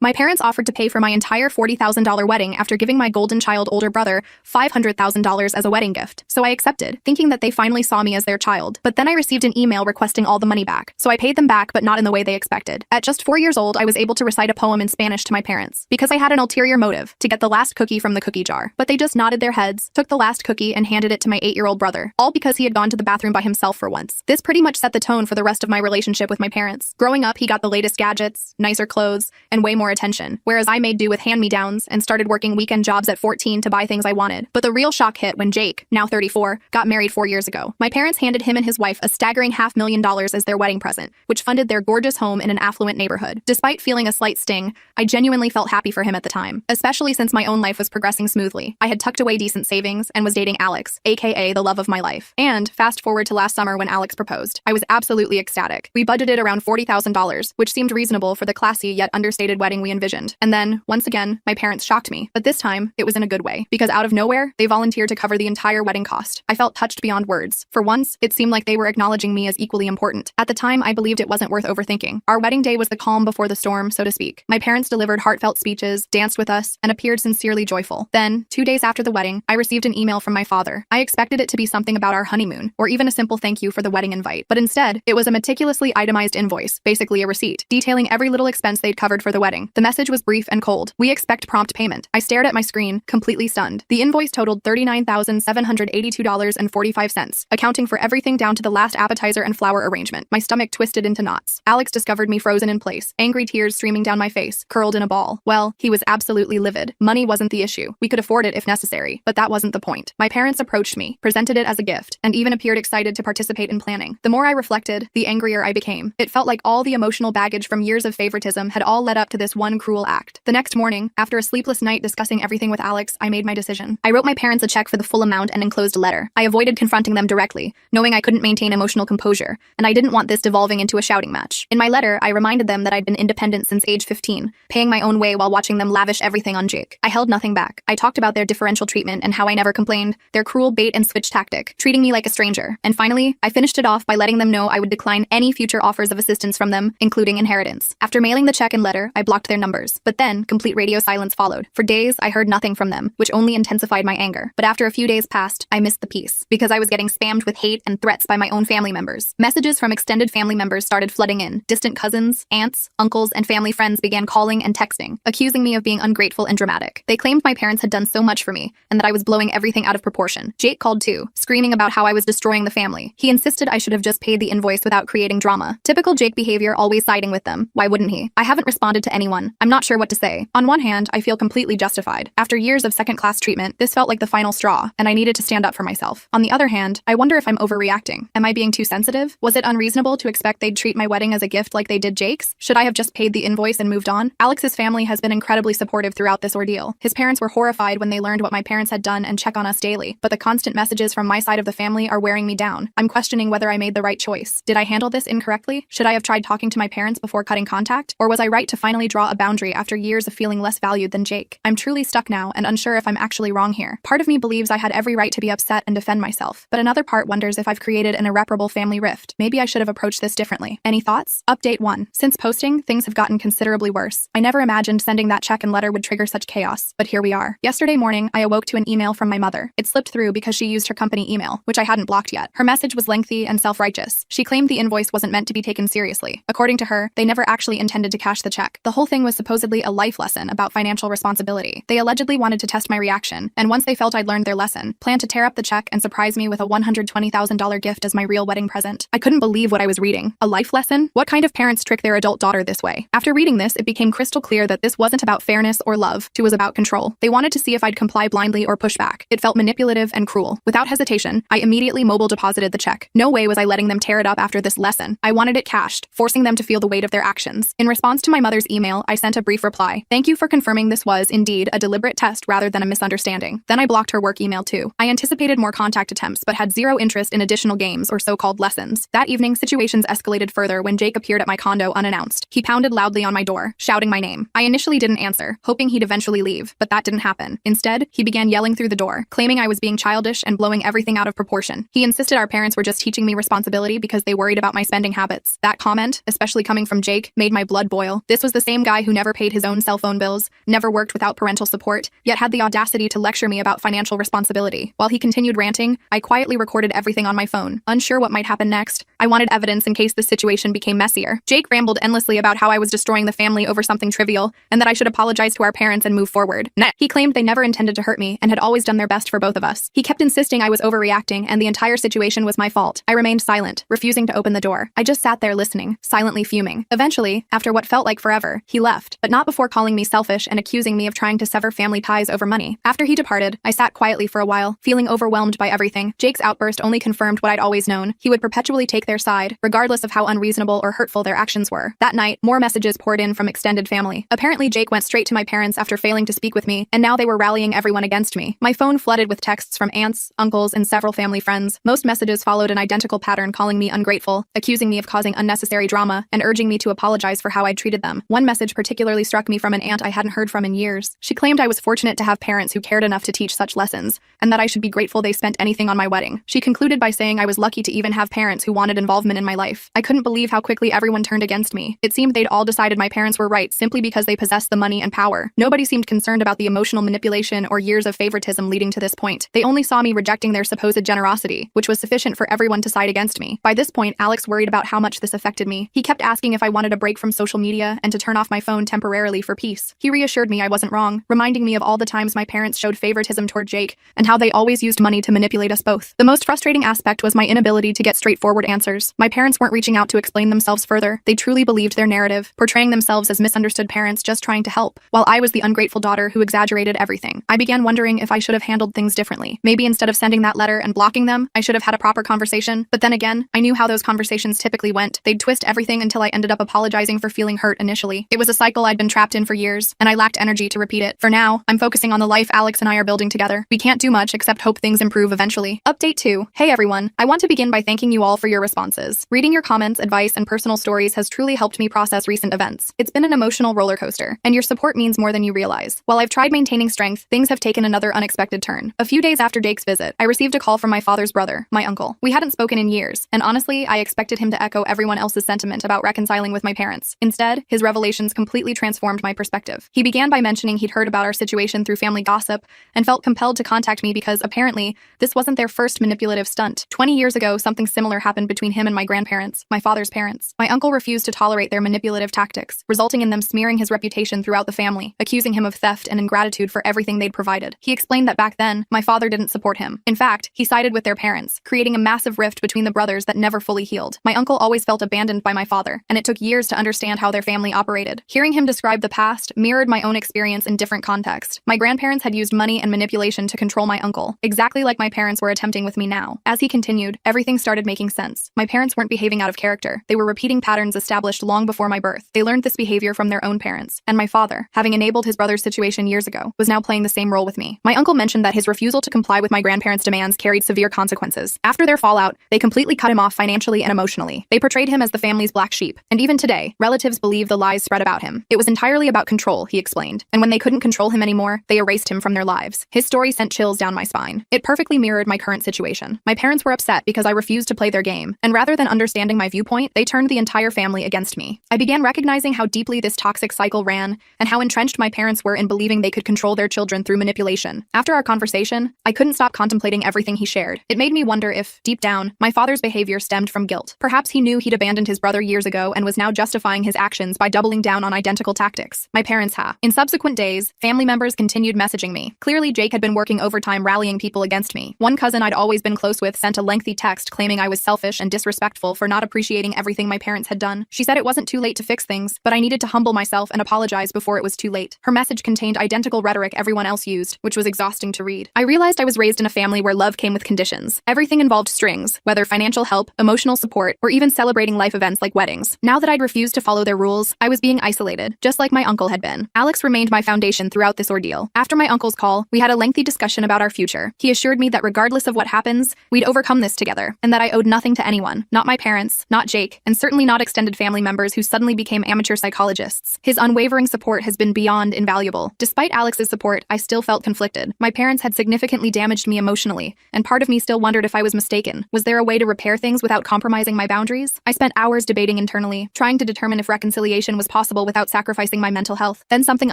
My parents offered to pay for my entire $40,000 wedding after giving my golden child older brother $500,000 as a wedding gift, so I accepted, thinking that they finally saw me as their child. But then I received an email requesting all the money back, so I paid them back but not in the way they expected. At just 4 years old, I was able to recite a poem in Spanish to my parents, because I had an ulterior motive, to get the last cookie from the cookie jar. But they just nodded their heads, took the last cookie and handed it to my 8-year-old brother, all because he had gone to the bathroom by himself for once. This pretty much set the tone for the rest of my relationship with my parents. Growing up, he got the latest gadgets, nicer clothes, and way more attention, whereas I made do with hand-me-downs and started working weekend jobs at 14 to buy things I wanted. But the real shock hit when Jake, now 34, got married 4 years ago. My parents handed him and his wife a staggering $500,000 as their wedding present, which funded their gorgeous home in an affluent neighborhood. Despite feeling a slight sting, I genuinely felt happy for him at the time, especially since my own life was progressing smoothly. I had tucked away decent savings and was dating Alex, aka the love of my life. And fast forward to last summer when Alex proposed. I was absolutely ecstatic. We budgeted around $40,000, which seemed reasonable for the classy yet understated wedding we envisioned. And then, once again, my parents shocked me. But this time, it was in a good way, because out of nowhere, they volunteered to cover the entire wedding cost. I felt touched beyond words. For once, it seemed like they were acknowledging me as equally important. At the time, I believed it wasn't worth overthinking. Our wedding day was the calm before the storm, so to speak. My parents delivered heartfelt speeches, danced with us, and appeared sincerely joyful. Then, 2 days after the wedding, I received an email from my father. I expected it to be something about our honeymoon, or even a simple thank you for the wedding invite. But instead, it was a meticulously itemized invoice, basically a receipt, detailing every little expense they'd covered for the wedding. The message was brief and cold. We expect prompt payment. I stared at my screen, completely stunned. The invoice totaled $39,782.45, accounting for everything down to the last appetizer and flower arrangement. My stomach twisted into knots. Alex discovered me frozen in place, angry tears streaming down my face, curled in a ball. Well, he was absolutely livid. Money wasn't the issue. We could afford it if necessary, but that wasn't the point. My parents approached me, presented it as a gift, and even appeared excited to participate in planning. The more I reflected, the angrier I became. It felt like all the emotional baggage from years of favoritism had all led up to this one cruel act. The next morning, after a sleepless night discussing everything with Alex, I made my decision. I wrote my parents a check for the full amount and enclosed a letter. I avoided confronting them directly, knowing I couldn't maintain emotional composure, and I didn't want this devolving into a shouting match. In my letter, I reminded them that I'd been independent since age 15, paying my own way while watching them lavish everything on Jake. I held nothing back. I talked about their differential treatment and how I never complained, their cruel bait and switch tactic, treating me like a stranger. And finally, I finished it off by letting them know I would decline any future offers of assistance from them, including inheritance. After mailing the check and letter, I blocked their numbers. But then, complete radio silence followed. For days, I heard nothing from them, which only intensified my anger. But after a few days passed, I missed the peace, because I was getting spammed with hate and threats by my own family members. Messages from extended family members started flooding in. Distant cousins, aunts, uncles, and family friends began calling and texting, accusing me of being ungrateful and dramatic. They claimed my parents had done so much for me, and that I was blowing everything out of proportion. Jake called too, screaming about how I was destroying the family. He insisted I should have just paid the invoice without creating drama. Typical Jake behavior, always siding with them. Why wouldn't he? I haven't responded to anyone. I'm not sure what to say. On one hand, I feel completely justified. After years of second-class treatment, this felt like the final straw, and I needed to stand up for myself. On the other hand, I wonder if I'm overreacting. Am I being too sensitive? Was it unreasonable to expect they'd treat my wedding as a gift like they did Jake's? Should I have just paid the invoice and moved on? Alex's family has been incredibly supportive throughout this ordeal. His parents were horrified when they learned what my parents had done and check on us daily, but the constant messages from my side of the family are wearing me down. I'm questioning whether I made the right choice. Did I handle this incorrectly? Should I have tried talking to my parents before cutting contact? Or was I right to finally draw a boundary after years of feeling less valued than Jake? I'm truly stuck now and unsure if I'm actually wrong here. Part of me believes I had every right to be upset and defend myself, but another part wonders if I've created an irreparable family rift. Maybe I should have approached this differently. Any thoughts? Update 1. Since posting, things have gotten considerably worse. I never imagined sending that check and letter would trigger such chaos, but here we are. Yesterday morning, I awoke to an email from my mother. It slipped through because she used her company email, which I hadn't blocked yet. Her message was lengthy and self-righteous. She claimed the invoice wasn't meant to be taken seriously. According to her, they never actually intended to cash the check. The whole thing was supposedly a life lesson about financial responsibility. They allegedly wanted to test my reaction, and once they felt I'd learned their lesson, planned to tear up the check and surprise me with a $120,000 gift as my real wedding present. I couldn't believe what I was reading. A life lesson? What kind of parents trick their adult daughter this way? After reading this, it became crystal clear that this wasn't about fairness or love. It was about control. They wanted to see if I'd comply blindly or push back. It felt manipulative and cruel. Without hesitation, I immediately mobile deposited the check. No way was I letting them tear it up after this lesson. I wanted it cashed, forcing them to feel the weight of their actions. In response to my mother's email, I sent a brief reply. Thank you for confirming this was, indeed, a deliberate test rather than a misunderstanding. Then I blocked her work email too. I anticipated more contact attempts, but had zero interest in additional games or so-called lessons. That evening, situations escalated further when Jake appeared at my condo unannounced. He pounded loudly on my door, shouting my name. I initially didn't answer, hoping he'd eventually leave, but that didn't happen. Instead, he began yelling through the door, claiming I was being childish and blowing everything out of proportion. He insisted our parents were just teaching me responsibility because they worried about my spending habits. That comment, especially coming from Jake, made my blood boil. This was the same guy guy who never paid his own cell phone bills, never worked without parental support, yet had the audacity to lecture me about financial responsibility. While he continued ranting, I quietly recorded everything on my phone, unsure what might happen next. I wanted evidence in case the situation became messier. Jake rambled endlessly about how I was destroying the family over something trivial, and that I should apologize to our parents and move forward. He claimed they never intended to hurt me and had always done their best for both of us. He kept insisting I was overreacting and the entire situation was my fault. I remained silent, refusing to open the door. I just sat there listening, silently fuming. Eventually, after what felt like forever, he left, but not before calling me selfish and accusing me of trying to sever family ties over money. After he departed, I sat quietly for a while, feeling overwhelmed by everything. Jake's outburst only confirmed what I'd always known. He would perpetually take their side, regardless of how unreasonable or hurtful their actions were. That night, more messages poured in from extended family. Apparently, Jake went straight to my parents after failing to speak with me, and now they were rallying everyone against me. My phone flooded with texts from aunts, uncles, and several family friends. Most messages followed an identical pattern, calling me ungrateful, accusing me of causing unnecessary drama, and urging me to apologize for how I'd treated them. One message particularly struck me from an aunt I hadn't heard from in years. She claimed I was fortunate to have parents who cared enough to teach such lessons, and that I should be grateful they spent anything on my wedding. She concluded by saying I was lucky to even have parents who wanted involvement in my life. I couldn't believe how quickly everyone turned against me. It seemed they'd all decided my parents were right simply because they possessed the money and power. Nobody seemed concerned about the emotional manipulation or years of favoritism leading to this point. They only saw me rejecting their supposed generosity, which was sufficient for everyone to side against me. By this point, Alex worried about how much this affected me. He kept asking if I wanted a break from social media and to turn off my phone temporarily for peace. He reassured me I wasn't wrong, reminding me of all the times my parents showed favoritism toward Jake and how they always used money to manipulate us both. The most frustrating aspect was my inability to get straightforward answers. My parents weren't reaching out to explain themselves further. They truly believed their narrative, portraying themselves as misunderstood parents just trying to help, while I was the ungrateful daughter who exaggerated everything. I began wondering if I should have handled things differently. Maybe instead of sending that letter and blocking them, I should have had a proper conversation. But then again, I knew how those conversations typically went. They'd twist everything until I ended up apologizing for feeling hurt initially. It was a cycle I'd been trapped in for years, and I lacked energy to repeat it. For now, I'm focusing on the life Alex and I are building together. We can't do much except hope things improve eventually. Update 2. Hey everyone, I want to begin by thanking you all for your responses. Reading your comments, advice, and personal stories has truly helped me process recent events. It's been an emotional roller coaster, and your support means more than you realize. While I've tried maintaining strength, things have taken another unexpected turn. A few days after Jake's visit, I received a call from my father's brother, my uncle. We hadn't spoken in years, and honestly, I expected him to echo everyone else's sentiment about reconciling with my parents. Instead, his revelations completely transformed my perspective. He began by mentioning he'd heard about our situation through family gossip and felt compelled to contact me because, apparently, this wasn't their first manipulative stunt. 20 years ago, something similar happened between him and my grandparents, my father's parents. My uncle refused to tolerate their manipulative tactics, resulting in them smearing his reputation throughout the family, accusing him of theft and ingratitude for everything they'd provided. He explained that back then, my father didn't support him. In fact, he sided with their parents, creating a massive rift between the brothers that never fully healed. My uncle always felt abandoned by my father, and it took years to understand how their family operated. Hearing him describe the past mirrored my own experience in different contexts. My grandparents had used money and manipulation to control my uncle, exactly like my parents were attempting with me now. As he continued, everything started making sense. My parents weren't behaving out of character. They were repeating patterns established long before my birth. They learned this behavior from their own parents, and my father, having enabled his brother's situation years ago, was now playing the same role with me. My uncle mentioned that his refusal to comply with my grandparents' demands carried severe consequences. After their fallout, they completely cut him off financially and emotionally. They portrayed him as the family's black sheep, and even today, relatives believe the lies spread about him. It was entirely about control, he explained, and when they couldn't control him anymore, they erased him from their lives. His story sent chills down my spine. It perfectly mirrored my current situation. My parents were upset because I refused to play their game, and rather than understanding my viewpoint, they turned the entire family against me. I began recognizing how deeply this toxic cycle ran, and how entrenched my parents were in believing they could control their children through manipulation. After our conversation, I couldn't stop contemplating everything he shared. It made me wonder if, deep down, my father's behavior stemmed from guilt. Perhaps he knew he'd abandoned his brother years ago and was now justifying his actions by doubling down on identical tactics. My parents have. In subsequent days, family members continued messaging me. Clearly, Jake had been working overtime rallying people against me. One cousin I'd always been close with sent a lengthy text claiming I was selfish and disrespectful for not appreciating everything my parents had done. She said it wasn't too late to fix things, but I needed to humble myself and apologize before it was too late. Her message contained identical rhetoric everyone else used, which was exhausting to read. I realized I was raised in a family where love came with conditions. Everything involved strings, whether financial help, emotional support, or even celebrating life events like weddings. Now that I'd refused to follow their rules, I was being isolated, just like my uncle had been. Alex remained my foundation throughout this ordeal. After my uncle's call, we had a lengthy discussion about our future. He assured me that regardless of what happens, we'd overcome this together, and that I owed nothing to anyone, not my parents, not Jake, and certainly not extended family members who suddenly became amateur psychologists. His unwavering support has been beyond invaluable. Despite Alex's support, I still felt conflicted. My parents had significantly damaged me emotionally, and part of me still wondered if I was mistaken. Was there a way to repair things without compromising my boundaries? I spent hours debating internally, trying to determine if reconciliation was possible comfortable without sacrificing my mental health. Then something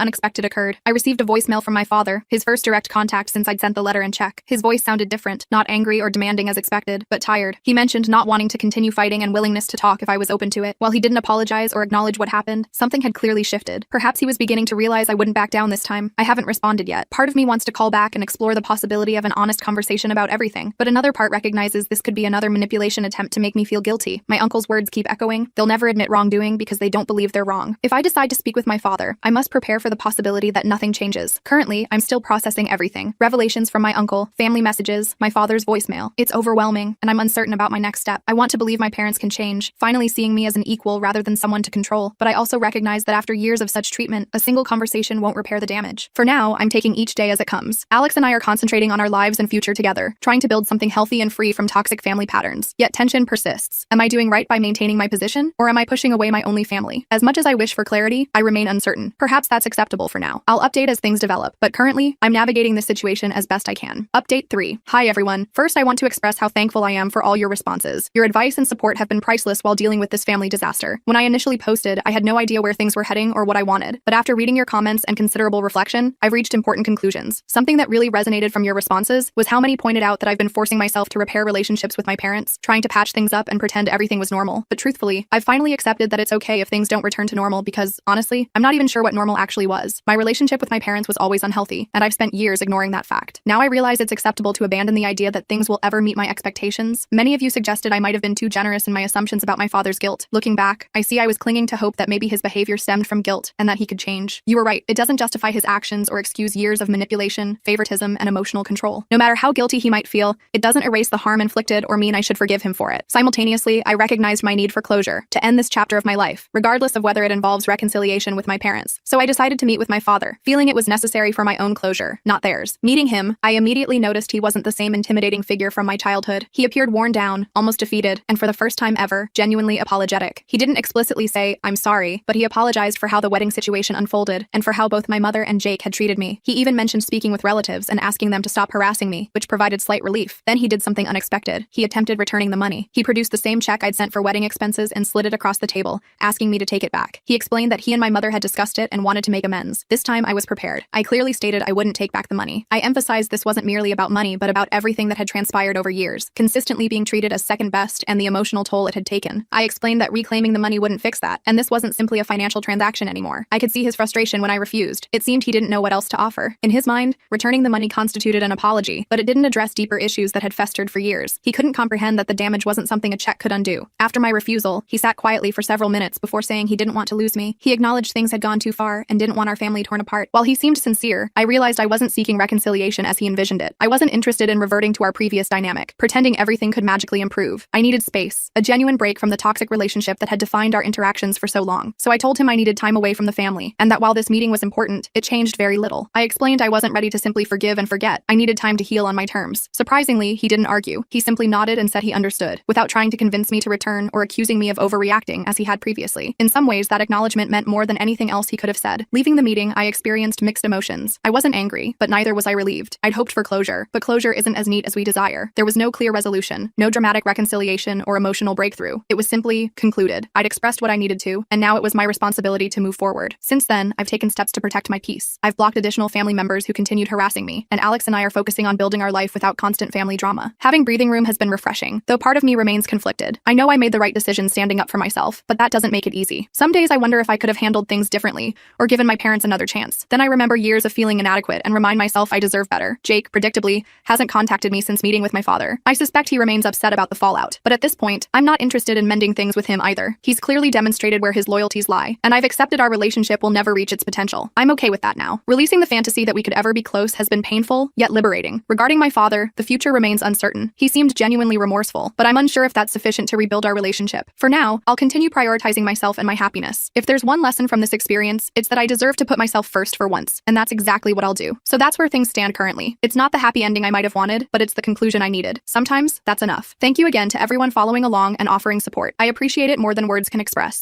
unexpected occurred. I received a voicemail from my father, his first direct contact since I'd sent the letter and check. His voice sounded different, not angry or demanding as expected, but tired. He mentioned not wanting to continue fighting and willingness to talk if I was open to it. While he didn't apologize or acknowledge what happened, something had clearly shifted. Perhaps he was beginning to realize I wouldn't back down this time. I haven't responded yet. Part of me wants to call back and explore the possibility of an honest conversation about everything, but another part recognizes this could be another manipulation attempt to make me feel guilty. My uncle's words keep echoing. They'll never admit wrongdoing because they don't believe they're wrong. If I decide to speak with my father, I must prepare for the possibility that nothing changes. Currently, I'm still processing everything. Revelations from my uncle, family messages, my father's voicemail. It's overwhelming, and I'm uncertain about my next step. I want to believe my parents can change, finally seeing me as an equal rather than someone to control, but I also recognize that after years of such treatment, a single conversation won't repair the damage. For now, I'm taking each day as it comes. Alex and I are concentrating on our lives and future together, trying to build something healthy and free from toxic family patterns. Yet tension persists. Am I doing right by maintaining my position, or am I pushing away my only family? As much as I wish for clarity, I remain uncertain. Perhaps that's acceptable for now. I'll update as things develop, but currently, I'm navigating this situation as best I can. Update 3. Hi everyone. First, I want to express how thankful I am for all your responses. Your advice and support have been priceless while dealing with this family disaster. When I initially posted, I had no idea where things were heading or what I wanted, but after reading your comments and considerable reflection, I've reached important conclusions. Something that really resonated from your responses was how many pointed out that I've been forcing myself to repair relationships with my parents, trying to patch things up and pretend everything was normal. But truthfully, I've finally accepted that it's okay if things don't return to normal because, honestly, I'm not even sure what normal actually was. My relationship with my parents was always unhealthy, and I've spent years ignoring that fact. Now I realize it's acceptable to abandon the idea that things will ever meet my expectations. Many of you suggested I might have been too generous in my assumptions about my father's guilt. Looking back, I see I was clinging to hope that maybe his behavior stemmed from guilt and that he could change. You were right. It doesn't justify his actions or excuse years of manipulation, favoritism, and emotional control. No matter how guilty he might feel, it doesn't erase the harm inflicted or mean I should forgive him for it. Simultaneously, I recognized my need for closure, to end this chapter of my life, regardless of whether it involves reconciliation with my parents. So I decided to meet with my father, feeling it was necessary for my own closure, not theirs. Meeting him, I immediately noticed he wasn't the same intimidating figure from my childhood. He appeared worn down, almost defeated, and for the first time ever, genuinely apologetic. He didn't explicitly say, "I'm sorry," but he apologized for how the wedding situation unfolded and for how both my mother and Jake had treated me. He even mentioned speaking with relatives and asking them to stop harassing me, which provided slight relief. Then he did something unexpected. He attempted returning the money. He produced the same check I'd sent for wedding expenses and slid it across the table, asking me to take it back. He explained that he and my mother had discussed it and wanted to make amends. This time I was prepared. I clearly stated I wouldn't take back the money. I emphasized this wasn't merely about money, but about everything that had transpired over years, consistently being treated as second best and the emotional toll it had taken. I explained that reclaiming the money wouldn't fix that, and this wasn't simply a financial transaction anymore. I could see his frustration when I refused. It seemed he didn't know what else to offer. In his mind, returning the money constituted an apology, but it didn't address deeper issues that had festered for years. He couldn't comprehend that the damage wasn't something a check could undo. After my refusal, he sat quietly for several minutes before saying he didn't want to lose me. He acknowledged things had gone too far and didn't want our family torn apart. While he seemed sincere, I realized I wasn't seeking reconciliation as he envisioned it. I wasn't interested in reverting to our previous dynamic, pretending everything could magically improve. I needed space, a genuine break from the toxic relationship that had defined our interactions for so long. So I told him I needed time away from the family, and that while this meeting was important, it changed very little. I explained I wasn't ready to simply forgive and forget. I needed time to heal on my terms. Surprisingly, he didn't argue. He simply nodded and said he understood, without trying to convince me to return or accusing me of overreacting as he had previously. In some ways, that acknowledgement meant more than anything else he could have said. Leaving the meeting, I experienced mixed emotions. I wasn't angry, but neither was I relieved. I'd hoped for closure, but closure isn't as neat as we desire. There was no clear resolution, no dramatic reconciliation or emotional breakthrough. It was simply concluded. I'd expressed what I needed to, and now it was my responsibility to move forward. Since then, I've taken steps to protect my peace. I've blocked additional family members who continued harassing me, and Alex and I are focusing on building our life without constant family drama. Having breathing room has been refreshing, though part of me remains conflicted. I know I made the right decision standing up for myself, but that doesn't make it easy. Some days I wonder if I could have handled things differently or given my parents another chance. Then I remember years of feeling inadequate and remind myself I deserve better. Jake, predictably, hasn't contacted me since meeting with my father. I suspect he remains upset about the fallout, but at this point, I'm not interested in mending things with him either. He's clearly demonstrated where his loyalties lie, and I've accepted our relationship will never reach its potential. I'm okay with that now. Releasing the fantasy that we could ever be close has been painful, yet liberating. Regarding my father, the future remains uncertain. He seemed genuinely remorseful, but I'm unsure if that's sufficient to rebuild our relationship. For now, I'll continue prioritizing myself and my happiness. If there's one lesson from this experience, it's that I deserve to put myself first for once, and that's exactly what I'll do. So that's where things stand currently. It's not the happy ending I might have wanted, but it's the conclusion I needed. Sometimes, that's enough. Thank you again to everyone following along and offering support. I appreciate it more than words can express.